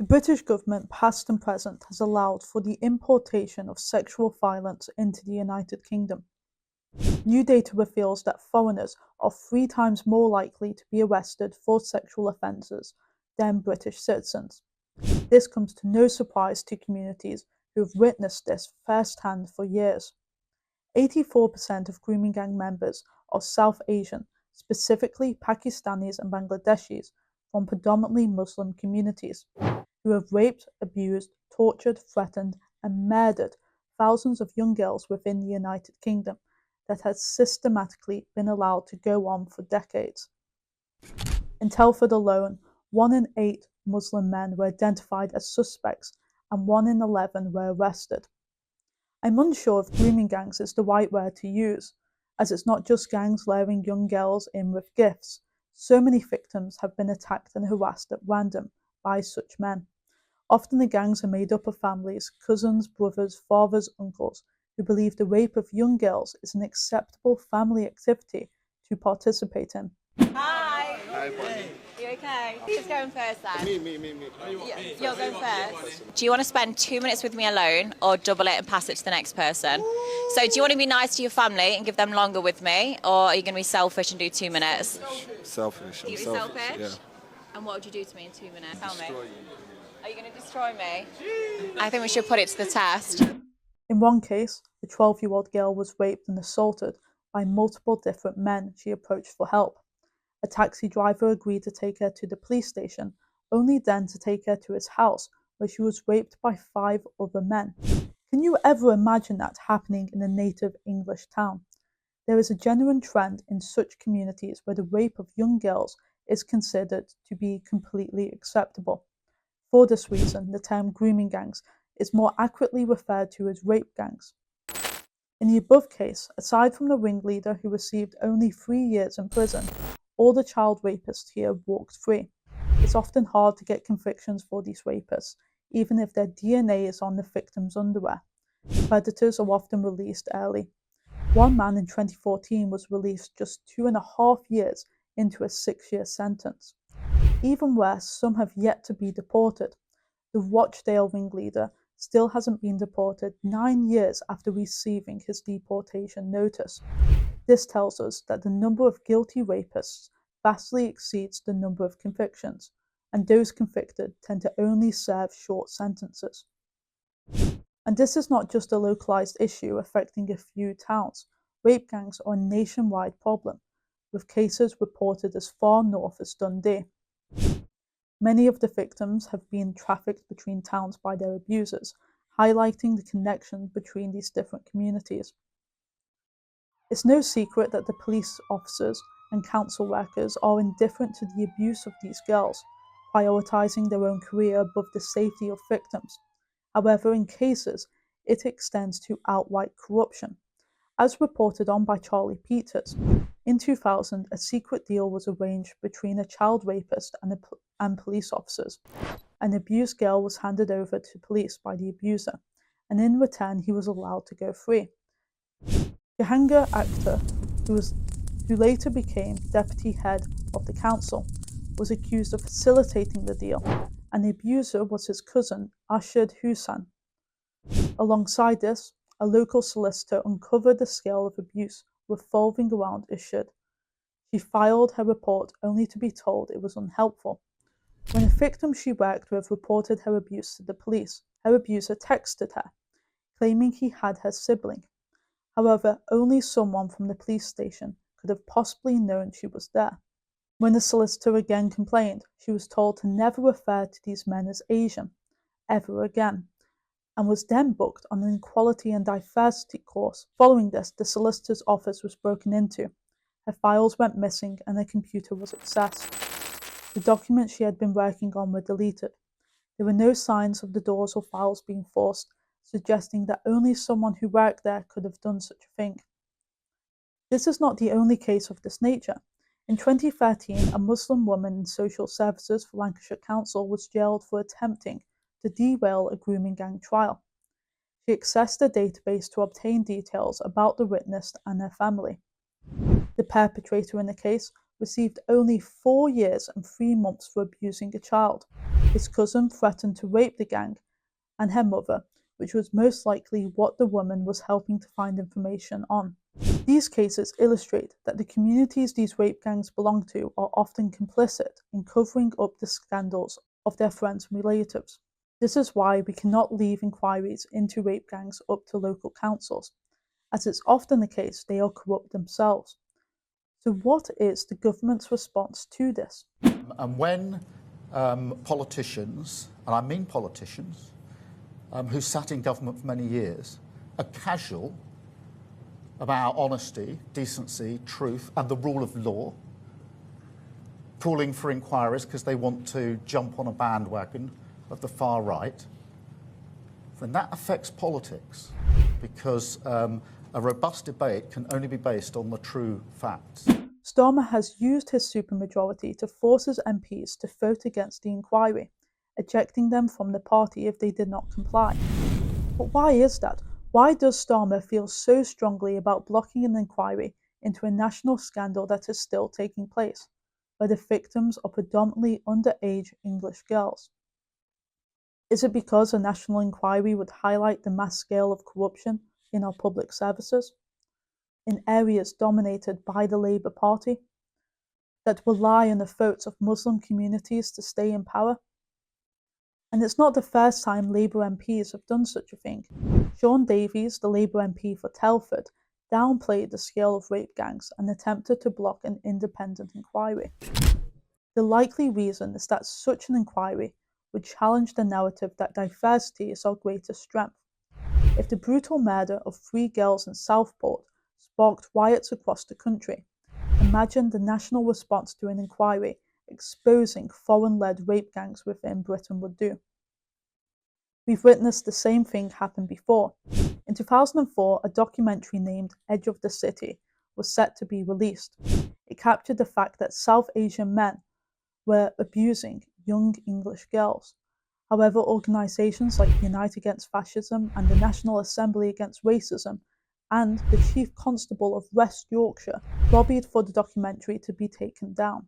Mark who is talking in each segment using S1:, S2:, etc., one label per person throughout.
S1: British government, past and present, has allowed for the importation of sexual violence into the United Kingdom. New data reveals that foreigners are 3 times more likely to be arrested for sexual offences than British citizens. This comes to no surprise to communities who have witnessed this firsthand for years. 84% of grooming gang members are South Asian, specifically Pakistanis and Bangladeshis from predominantly Muslim communities, who have raped, abused, tortured, threatened, and murdered thousands of young girls within the United Kingdom that has systematically been allowed to go on for decades. In Telford alone, 1 in 8 Muslim men were identified as suspects and 1 in 11 were arrested. I'm unsure if grooming gangs is the right word to use, as it's not just gangs luring young girls in with gifts. So many victims have been attacked and harassed at random by such men. Often the gangs are made up of families, cousins, brothers, fathers, uncles, who believe the rape of young girls is an acceptable family activity to participate in.
S2: Hi.
S3: Hi, Bonnie.
S2: You okay? Who's going first then?
S3: Me.
S2: You're going first. Do you want to spend 2 minutes with me alone or double it and pass it to the next person? So do you want to be nice to your family and give them longer with me, or are you going to be selfish and do 2 minutes?
S3: Selfish.
S2: You're selfish? Yeah. And what would you do to me in 2 minutes? Tell me. Are you going to destroy me? I think we should put it to the test.
S1: In one case, the 12-year-old girl was raped and assaulted by multiple different men she approached for help. A taxi driver agreed to take her to the police station, only then to take her to his house, where she was raped by 5 other men. Can you ever imagine that happening in a native English town? There is a genuine trend in such communities where the rape of young girls is considered to be completely acceptable. For this reason, the term grooming gangs is more accurately referred to as rape gangs. In the above case, aside from the ringleader who received only 3 years in prison, all the child rapists here walked free. It's often hard to get convictions for these rapists, even if their DNA is on the victim's underwear. Predators are often released early. One man in 2014 was released just 2.5 years into a 6-year sentence. Even worse, some have yet to be deported. The Rochdale ringleader still hasn't been deported 9 years after receiving his deportation notice. This tells us that the number of guilty rapists vastly exceeds the number of convictions, and those convicted tend to only serve short sentences. And this is not just a localized issue affecting a few towns. Rape gangs are a nationwide problem, with cases reported as far north as Dundee. Many of the victims have been trafficked between towns by their abusers, highlighting the connection between these different communities. It's no secret that the police officers and council workers are indifferent to the abuse of these girls, prioritizing their own career above the safety of victims. However, in cases, it extends to outright corruption. As reported on by Charlie Peters, in 2000, a secret deal was arranged between a child rapist and police officers. An abused girl was handed over to police by the abuser, and in return he was allowed to go free. Jahangir Akhtar, who later became deputy head of the council, was accused of facilitating the deal, and the abuser was his cousin Arshad Hussain. Alongside this, a local solicitor uncovered the scale of abuse revolving around Arshad. She filed her report only to be told it was unhelpful. When a victim she worked with reported her abuse to the police, her abuser texted her, claiming he had her sibling. However, only someone from the police station could have possibly known she was there. When the solicitor again complained, she was told to never refer to these men as Asian, ever again, and was then booked on an equality and diversity course. Following this, the solicitor's office was broken into. Her files went missing and her computer was accessed. The documents she had been working on were deleted. There were no signs of the doors or files being forced, suggesting that only someone who worked there could have done such a thing. This is not the only case of this nature. In 2013, a Muslim woman in social services for Lancashire Council was jailed for attempting to derail a grooming gang trial. She accessed a database to obtain details about the witness and their family. The perpetrator in the case received only 4 years and 3 months for abusing a child. His cousin threatened to rape the gang and her mother, which was most likely what the woman was helping to find information on. These cases illustrate that the communities these rape gangs belong to are often complicit in covering up the scandals of their friends and relatives. This is why we cannot leave inquiries into rape gangs up to local councils, as it's often the case they are corrupt themselves. So what is the government's response to this?
S3: And when politicians, and I mean politicians, who sat in government for many years, are casual about honesty, decency, truth, and the rule of law, calling for inquiries because they want to jump on a bandwagon of the far right, then that affects politics, because a robust debate can only be based on the true facts.
S1: Starmer has used his supermajority to force his MPs to vote against the inquiry, ejecting them from the party if they did not comply. But why is that? Why does Starmer feel so strongly about blocking an inquiry into a national scandal that is still taking place, where the victims are predominantly underage English girls? Is it because a national inquiry would highlight the mass scale of corruption in our public services, in areas dominated by the Labour Party, that rely on the votes of Muslim communities to stay in power? And it's not the first time Labour MPs have done such a thing. Sean Davies, the Labour MP for Telford, downplayed the scale of rape gangs and attempted to block an independent inquiry. The likely reason is that such an inquiry would challenge the narrative that diversity is our greatest strength. If the brutal murder of 3 girls in Southport sparked riots across the country, imagine the national response to an inquiry exposing foreign-led rape gangs within Britain would do. We've witnessed the same thing happen before. In 2004, a documentary named Edge of the City was set to be released. It captured the fact that South Asian men were abusing young English girls. However, organisations like Unite Against Fascism and the National Assembly Against Racism and the Chief Constable of West Yorkshire lobbied for the documentary to be taken down,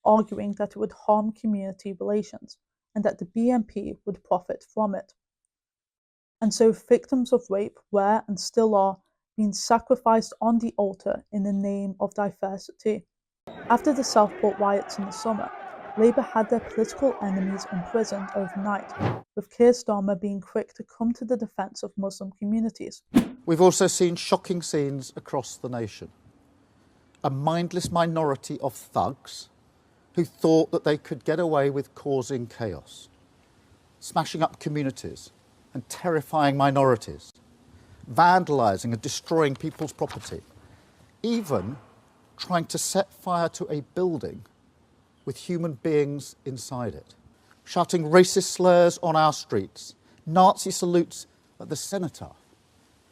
S1: arguing that it would harm community relations and that the BNP would profit from it. And so victims of rape were and still are being sacrificed on the altar in the name of diversity. After the Southport riots in the summer, Labour had their political enemies imprisoned overnight, with Keir Starmer being quick to come to the defence of Muslim communities.
S3: We've also seen shocking scenes across the nation. A mindless minority of thugs who thought that they could get away with causing chaos, smashing up communities and terrifying minorities, vandalising and destroying people's property, even trying to set fire to a building with human beings inside it, shouting racist slurs on our streets, Nazi salutes at the cenotaph,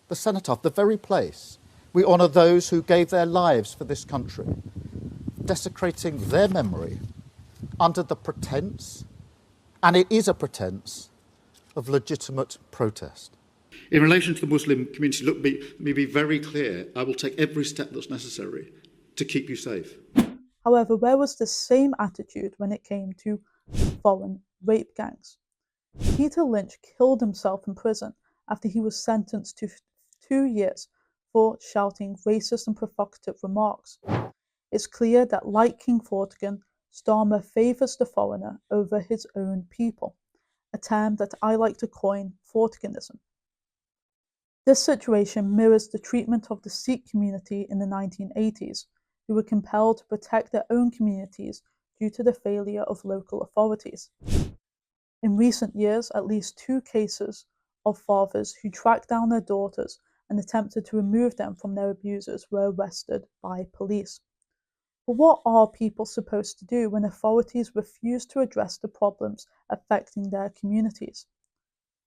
S3: the very place we honour those who gave their lives for this country, desecrating their memory under the pretence, and it is a pretence, of legitimate protest.
S4: In relation to the Muslim community, look, let me be very clear. I will take every step that's necessary to keep you safe.
S1: However, where was the same attitude when it came to foreign rape gangs? Peter Lynch killed himself in prison after he was sentenced to 2 years for shouting racist and provocative remarks. It's clear that, like King Vortigern, Starmer favours the foreigner over his own people, a term that I like to coin Vortigernism. This situation mirrors the treatment of the Sikh community in the 1980s, who were compelled to protect their own communities due to the failure of local authorities. In recent years, at least 2 cases of fathers who tracked down their daughters and attempted to remove them from their abusers were arrested by police. But what are people supposed to do when authorities refuse to address the problems affecting their communities?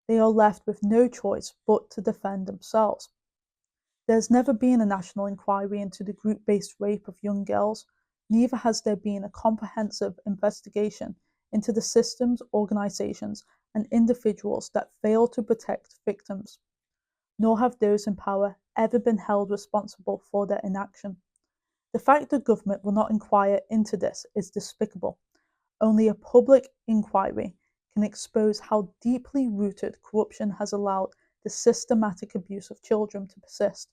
S1: They are left with no choice but to defend themselves. There's never been a national inquiry into the group-based rape of young girls, neither has there been a comprehensive investigation into the systems, organisations and individuals that fail to protect victims, nor have those in power ever been held responsible for their inaction. The fact the government will not inquire into this is despicable. Only a public inquiry can expose how deeply rooted corruption has allowed the systematic abuse of children to persist,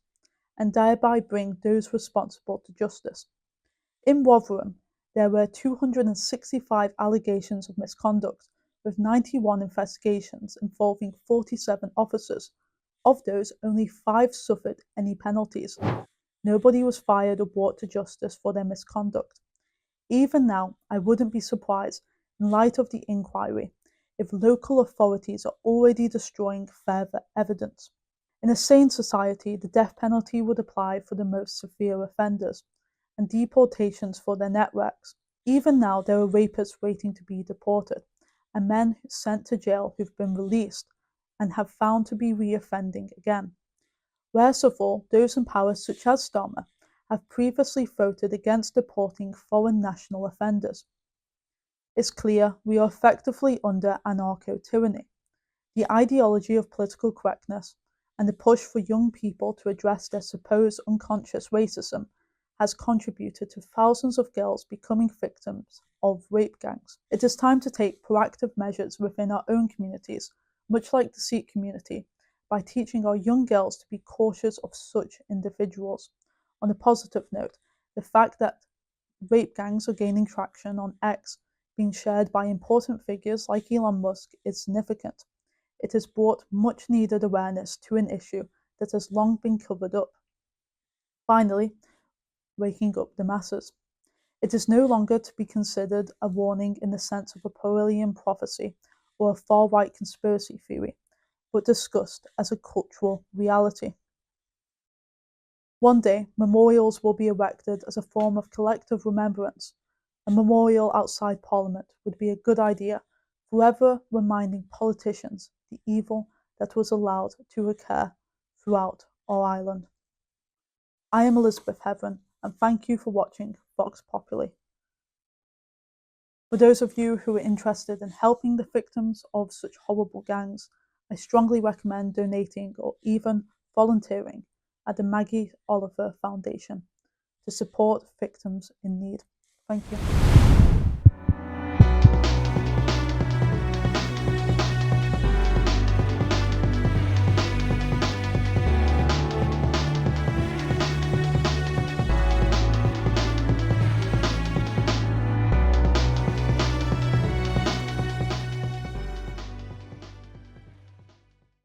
S1: and thereby bring those responsible to justice. In Rotherham, there were 265 allegations of misconduct, with 91 investigations involving 47 officers. Of those, only 5 suffered any penalties. Nobody was fired or brought to justice for their misconduct. Even now, I wouldn't be surprised, in light of the inquiry, if local authorities are already destroying further evidence. In a sane society, the death penalty would apply for the most severe offenders, and deportations for their networks. Even now, there are rapists waiting to be deported, and men sent to jail who've been released and have found to be reoffending again. Worst of all, those in power, such as Starmer, have previously voted against deporting foreign national offenders. It's clear we are effectively under anarcho-tyranny. The ideology of political correctness and the push for young people to address their supposed unconscious racism has contributed to thousands of girls becoming victims of rape gangs. It is time to take proactive measures within our own communities, much like the Sikh community, by teaching our young girls to be cautious of such individuals. On a positive note, the fact that rape gangs are gaining traction on X, being shared by important figures like Elon Musk, is significant. It has brought much needed awareness to an issue that has long been covered up. Finally, waking up the masses. It is no longer to be considered a warning in the sense of a Orwellian prophecy or a far-right conspiracy theory, but discussed as a cultural reality. One day, memorials will be erected as a form of collective remembrance. A memorial outside Parliament would be a good idea, forever reminding politicians the evil that was allowed to occur throughout our island. I am Elizabeth Heverin, and thank you for watching Vox Populi. For those of you who are interested in helping the victims of such horrible gangs, I strongly recommend donating or even volunteering at the Maggie Oliver Foundation to support victims in need. Thank you.